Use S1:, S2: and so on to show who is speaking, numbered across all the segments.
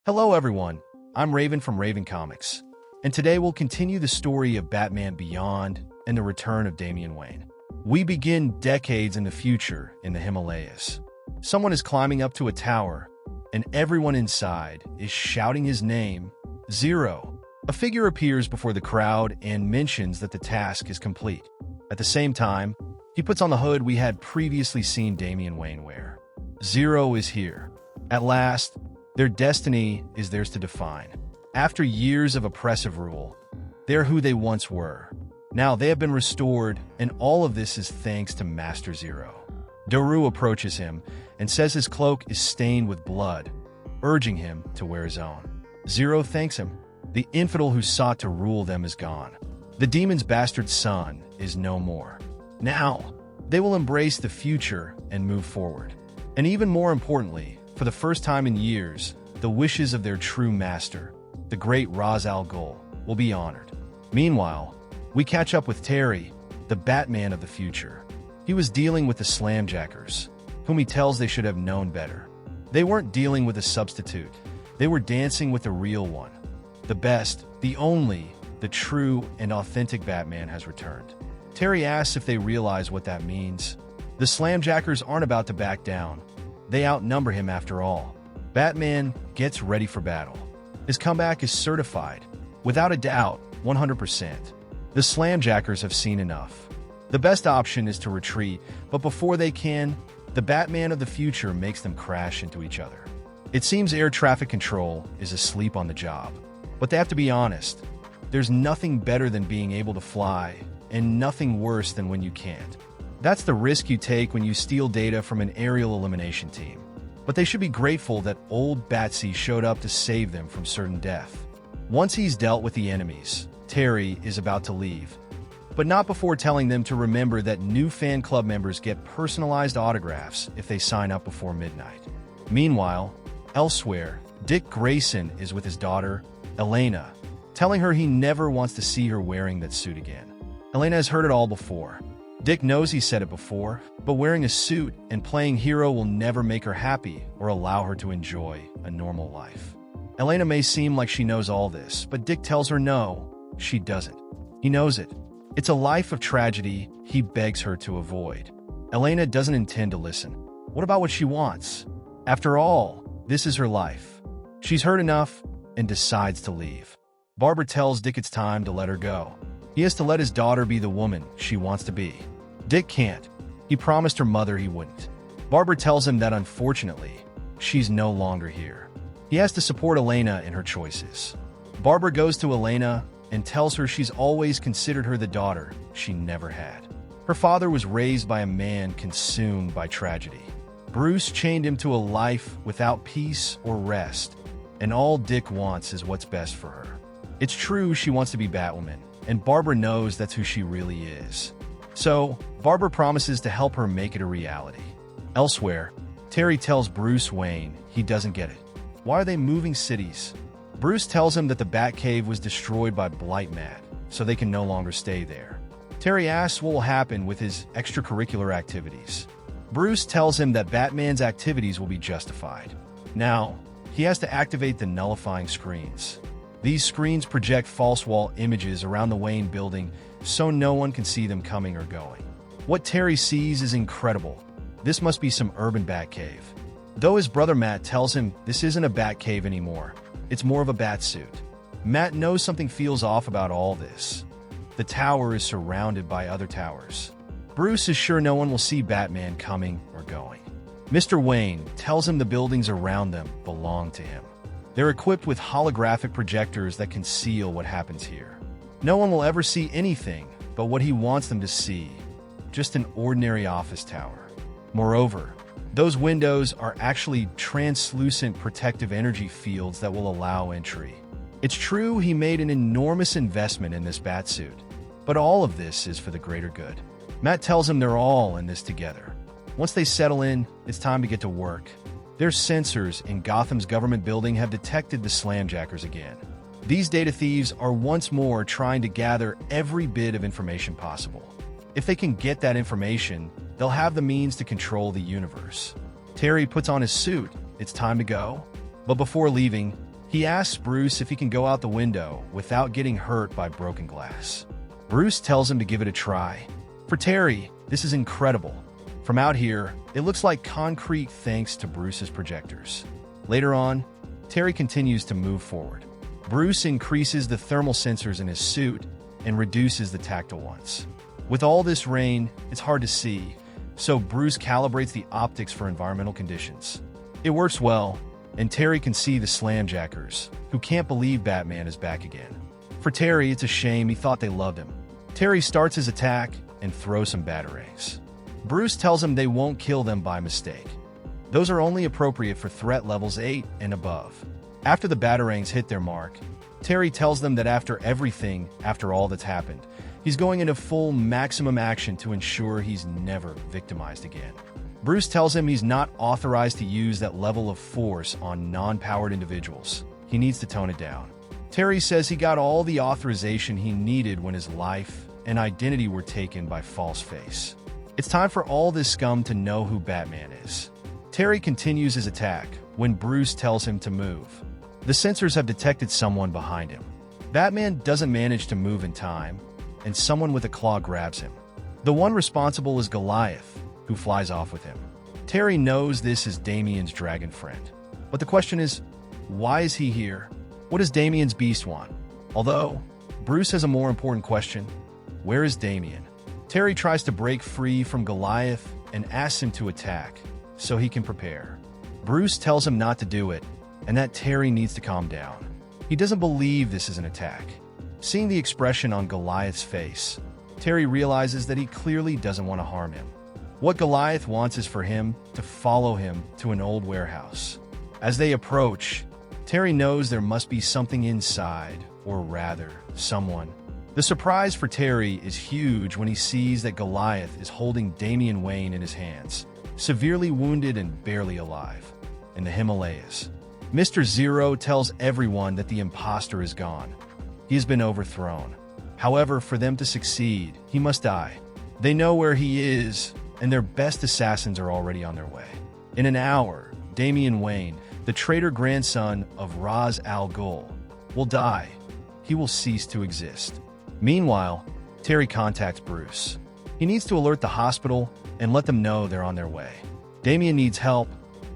S1: Hello everyone, I'm Raven from Raven Comics, and today we'll continue the story of Batman Beyond and the return of Damian Wayne. We begin decades in the future in the Himalayas. Someone is climbing up to a tower, and everyone inside is shouting his name, Zero. A figure appears before the crowd and mentions that the task is complete. At the same time, he puts on the hood we had previously seen Damian Wayne wear. Zero is here. At last, their destiny is theirs to define. After years of oppressive rule, they're who they once were. Now they have been restored, and all of this is thanks to Master Zero. Daru approaches him and says his cloak is stained with blood, urging him to wear his own. Zero thanks him. The infidel who sought to rule them is gone. The demon's bastard son is no more. Now, they will embrace the future and move forward. And even more importantly, for the first time in years, the wishes of their true master, the great Ra's al Ghul, will be honored. Meanwhile, we catch up with Terry, the Batman of the future. He was dealing with the Slamjackers, whom he tells they should have known better. They weren't dealing with a substitute. They were dancing with the real one. The best, the only, the true and authentic Batman has returned. Terry asks if they realize what that means. The Slamjackers aren't about to back down. They outnumber him after all. Batman gets ready for battle. His comeback is certified. Without a doubt, 100%. The Slamjackers have seen enough. The best option is to retreat, but before they can, the Batman of the future makes them crash into each other. It seems air traffic control is asleep on the job. But they have to be honest. There's nothing better than being able to fly, and nothing worse than when you can't. That's the risk you take when you steal data from an aerial elimination team. But they should be grateful that old Batsy showed up to save them from certain death. Once he's dealt with the enemies, Terry is about to leave. But not before telling them to remember that new fan club members get personalized autographs if they sign up before midnight. Meanwhile, elsewhere, Dick Grayson is with his daughter, Elena, telling her he never wants to see her wearing that suit again. Elena has heard it all before. Dick knows he said it before, but wearing a suit and playing hero will never make her happy or allow her to enjoy a normal life. Elena may seem like she knows all this, but Dick tells her no, she doesn't. He knows it. It's a life of tragedy he begs her to avoid. Elena doesn't intend to listen. What about what she wants? After all, this is her life. She's heard enough and decides to leave. Barbara tells Dick it's time to let her go. He has to let his daughter be the woman she wants to be. Dick can't. He promised her mother he wouldn't. Barbara tells him that unfortunately, she's no longer here. He has to support Elena in her choices. Barbara goes to Elena and tells her she's always considered her the daughter she never had. Her father was raised by a man consumed by tragedy. Bruce chained him to a life without peace or rest, and all Dick wants is what's best for her. It's true she wants to be Batwoman, and Barbara knows that's who she really is. So, Barbara promises to help her make it a reality. Elsewhere, Terry tells Bruce Wayne he doesn't get it. Why are they moving cities? Bruce tells him that the Batcave was destroyed by Blightmat, so they can no longer stay there. Terry asks what will happen with his extracurricular activities. Bruce tells him that Batman's activities will be justified. Now, he has to activate the nullifying screens. These screens project false wall images around the Wayne building so no one can see them coming or going. What Terry sees is incredible. This must be some urban Batcave. Though his brother Matt tells him this isn't a Batcave anymore, it's more of a Batsuit. Matt knows something feels off about all this. The tower is surrounded by other towers. Bruce is sure no one will see Batman coming or going. Mr. Wayne tells him the buildings around them belong to him. They're equipped with holographic projectors that conceal what happens here. No one will ever see anything but what he wants them to see, just an ordinary office tower. Moreover, those windows are actually translucent protective energy fields that will allow entry. It's true he made an enormous investment in this Batsuit, but all of this is for the greater good. Matt tells him they're all in this together. Once they settle in, it's time to get to work. Their sensors in Gotham's government building have detected the Slamjackers again. These data thieves are once more trying to gather every bit of information possible. If they can get that information, they'll have the means to control the universe. Terry puts on his suit. It's time to go. But before leaving, He asks Bruce if he can go out the window without getting hurt by broken glass. Bruce tells him to give it a try. For Terry, this is incredible. From out here, it looks like concrete thanks to Bruce's projectors. Later on, Terry continues to move forward. Bruce increases the thermal sensors in his suit and reduces the tactile ones. With all this rain, it's hard to see, so Bruce calibrates the optics for environmental conditions. It works well, and Terry can see the slamjackers, who can't believe Batman is back again. For Terry, it's a shame. He thought they loved him. Terry starts his attack and throws some batarangs. Bruce tells him they won't kill them by mistake. Those are only appropriate for threat levels 8 and above. After the batarangs hit their mark, Terry tells them that after all that's happened, he's going into full maximum action to ensure he's never victimized again. Bruce tells him he's not authorized to use that level of force on non-powered individuals. He needs to tone it down. Terry says he got all the authorization he needed when his life and identity were taken by Falseface. It's time for all this scum to know who Batman is. Terry continues his attack when Bruce tells him to move. The sensors have detected someone behind him. Batman doesn't manage to move in time, and someone with a claw grabs him. The one responsible is Goliath, who flies off with him. Terry knows this is Damian's dragon friend. But the question is, why is he here? What does Damian's beast want? Although, Bruce has a more important question. Where is Damian? Terry tries to break free from Goliath and asks him to attack, so he can prepare. Bruce tells him not to do it, and that Terry needs to calm down. He doesn't believe this is an attack. Seeing the expression on Goliath's face, Terry realizes that he clearly doesn't want to harm him. What Goliath wants is for him to follow him to an old warehouse. As they approach, Terry knows there must be something inside, or rather, someone. The surprise for Terry is huge when he sees that Goliath is holding Damian Wayne in his hands, severely wounded and barely alive, in the Himalayas. Mr. Zero tells everyone that the imposter is gone. He has been overthrown. However, for them to succeed, he must die. They know where he is, and their best assassins are already on their way. In an hour, Damian Wayne, the traitor grandson of Ra's al Ghul, will die. He will cease to exist. Meanwhile, Terry contacts Bruce. He needs to alert the hospital and let them know they're on their way. Damian needs help,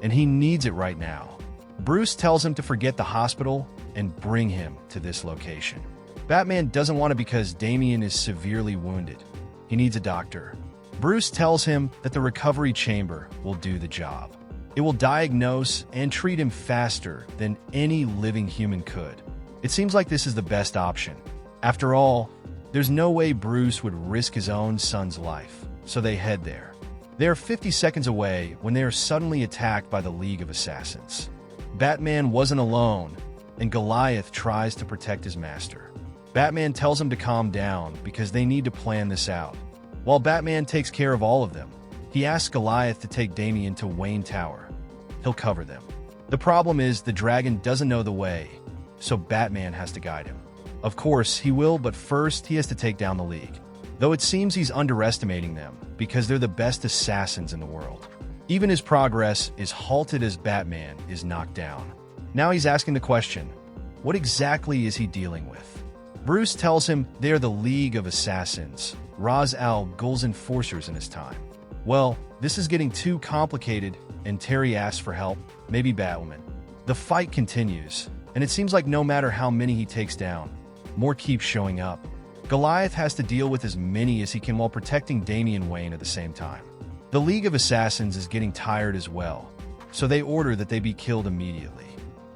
S1: and he needs it right now. Bruce tells him to forget the hospital and bring him to this location. Batman doesn't want it because Damian is severely wounded. He needs a doctor. Bruce tells him that the recovery chamber will do the job. It will diagnose and treat him faster than any living human could. It seems like this is the best option. After all, there's no way Bruce would risk his own son's life, so they head there. They are 50 seconds away when they are suddenly attacked by the League of Assassins. Batman wasn't alone, and Goliath tries to protect his master. Batman tells him to calm down because they need to plan this out. While Batman takes care of all of them, he asks Goliath to take Damian to Wayne Tower. He'll cover them. The problem is the dragon doesn't know the way, so Batman has to guide him. Of course, he will, but first he has to take down the League. Though it seems he's underestimating them because they're the best assassins in the world. Even his progress is halted as Batman is knocked down. Now he's asking the question, what exactly is he dealing with? Bruce tells him they're the League of Assassins, Ra's al Ghul's enforcers in his time. Well, this is getting too complicated, and Terry asks for help, maybe Batwoman. The fight continues, and it seems like no matter how many he takes down, more keep showing up. Goliath has to deal with as many as he can while protecting Damian Wayne at the same time. The League of Assassins is getting tired as well, so they order that they be killed immediately.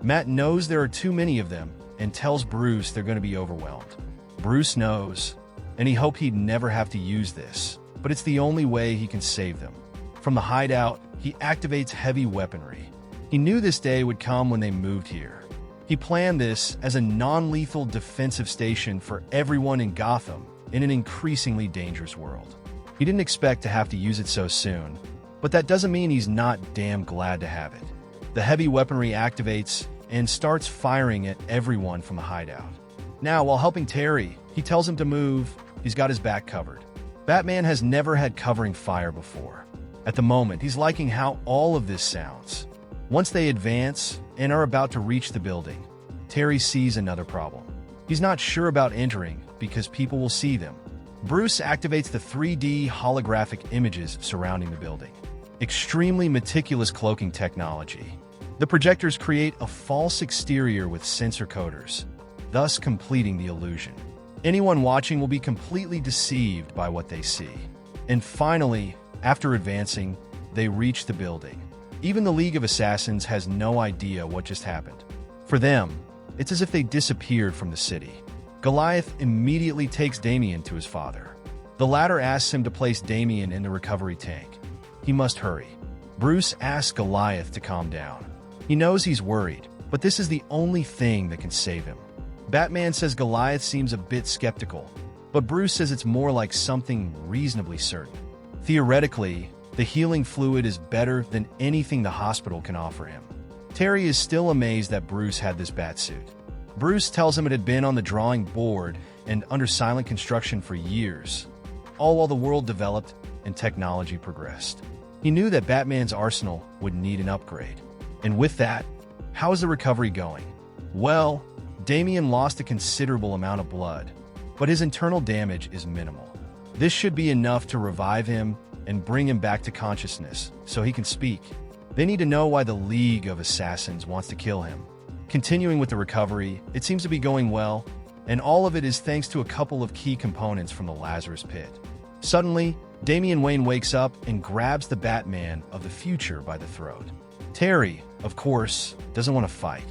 S1: Matt knows there are too many of them and tells Bruce they're going to be overwhelmed. Bruce knows, and he hoped he'd never have to use this, but it's the only way he can save them. From the hideout, he activates heavy weaponry. He knew this day would come when they moved here. He planned this as a non-lethal defensive station for everyone in Gotham in an increasingly dangerous world. He didn't expect to have to use it so soon, but that doesn't mean he's not damn glad to have it. The heavy weaponry activates and starts firing at everyone from the hideout. Now, while helping Terry, he tells him to move. He's got his back covered. Batman has never had covering fire before. At the moment, he's liking how all of this sounds. Once they advance and are about to reach the building, Terry sees another problem. He's not sure about entering because people will see them. Bruce activates the 3D holographic images surrounding the building. Extremely meticulous cloaking technology. The projectors create a false exterior with sensor coders, thus completing the illusion. Anyone watching will be completely deceived by what they see. And finally, after advancing, they reach the building. Even the League of Assassins has no idea what just happened. For them, it's as if they disappeared from the city. Goliath immediately takes Damian to his father. The latter asks him to place Damian in the recovery tank. He must hurry. Bruce asks Goliath to calm down. He knows he's worried, but this is the only thing that can save him. Batman says Goliath seems a bit skeptical, but Bruce says it's more like something reasonably certain. Theoretically, the healing fluid is better than anything the hospital can offer him. Terry is still amazed that Bruce had this batsuit. Bruce tells him it had been on the drawing board and under silent construction for years, all while the world developed and technology progressed. He knew that Batman's arsenal would need an upgrade. And with that, how is the recovery going? Well, Damian lost a considerable amount of blood, but his internal damage is minimal. This should be enough to revive him and bring him back to consciousness so he can speak. They need to know why the League of Assassins wants to kill him. Continuing with the recovery, it seems to be going well, and all of it is thanks to a couple of key components from the Lazarus Pit. Suddenly, Damian Wayne wakes up and grabs the Batman of the future by the throat. Terry, of course, doesn't want to fight,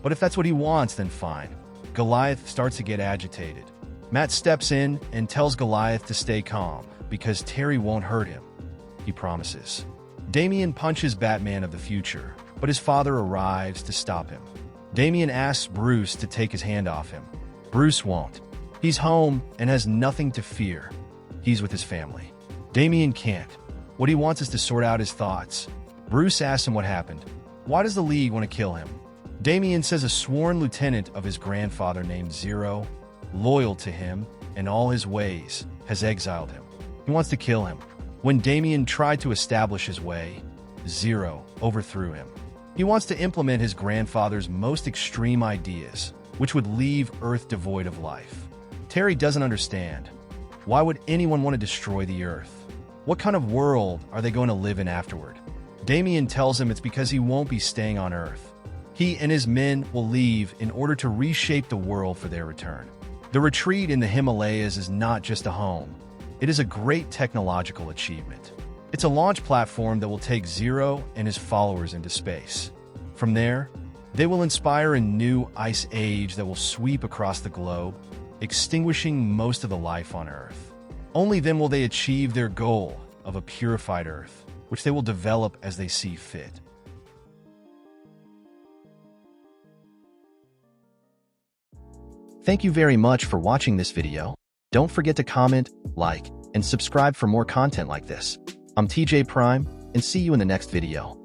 S1: but if that's what he wants, then fine. Goliath starts to get agitated. Matt steps in and tells Goliath to stay calm because Terry won't hurt him. He promises. Damian punches Batman of the future, but his father arrives to stop him. Damian asks Bruce to take his hand off him. Bruce won't. He's home and has nothing to fear. He's with his family. Damian can't. What he wants is to sort out his thoughts. Bruce asks him what happened. Why does the League want to kill him? Damian says a sworn lieutenant of his grandfather named Zero, loyal to him and all his ways, has exiled him. He wants to kill him. When Damian tried to establish his way, Zero overthrew him. He wants to implement his grandfather's most extreme ideas, which would leave Earth devoid of life. Terry doesn't understand. Why would anyone want to destroy the Earth? What kind of world are they going to live in afterward? Damian tells him it's because he won't be staying on Earth. He and his men will leave in order to reshape the world for their return. The retreat in the Himalayas is not just a home. It is a great technological achievement. It's a launch platform that will take Zero and his followers into space. From there, they will inspire a new ice age that will sweep across the globe, extinguishing most of the life on Earth. Only then will they achieve their goal of a purified Earth, which they will develop as they see fit. Thank you very much for watching this video. Don't forget to comment, like, and subscribe for more content like this. I'm TJ Prime, and see you in the next video.